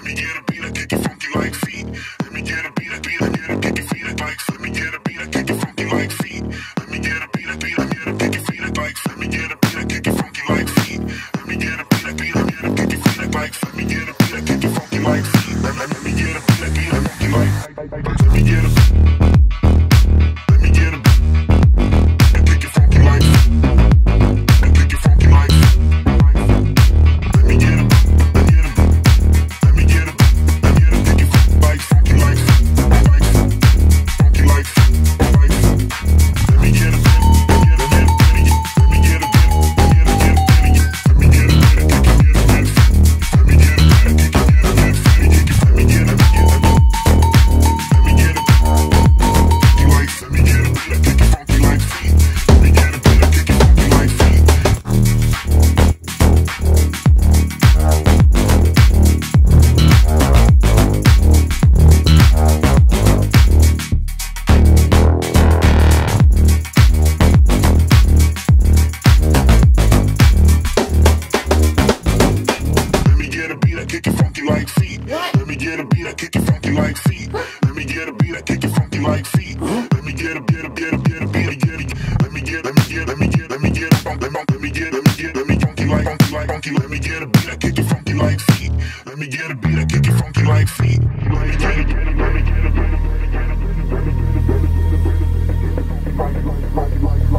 me get a beat, I kick it funky like feet. Let me get a beat, I beat, I get a kick it feet like. Let me get a beat, I kick it funky like feet. Let me get a beat, I beat, I get a kick it feet like. Let me get a beat, I kick it funky like feet. Let me get a beat, I beat, I get a kick it feet like. Let me get a beat, I kick it funky like feet. Let me get a beat, I beat, I funky like. Let me get a let me get a I kick it funky like I kick it funky like. Let me get a let me get a kick it funky like funky like let me get a kick it funky like feet. Let me get a beat, I kick it funky like feet. Let me get a beat, I kick it funky like feet. Let me get a beat, a beat, let me get funky like funky. Let me get a beat, I kick it funky like feet. Let me get a beat, I kick it funky like feet. Let me get a let me get a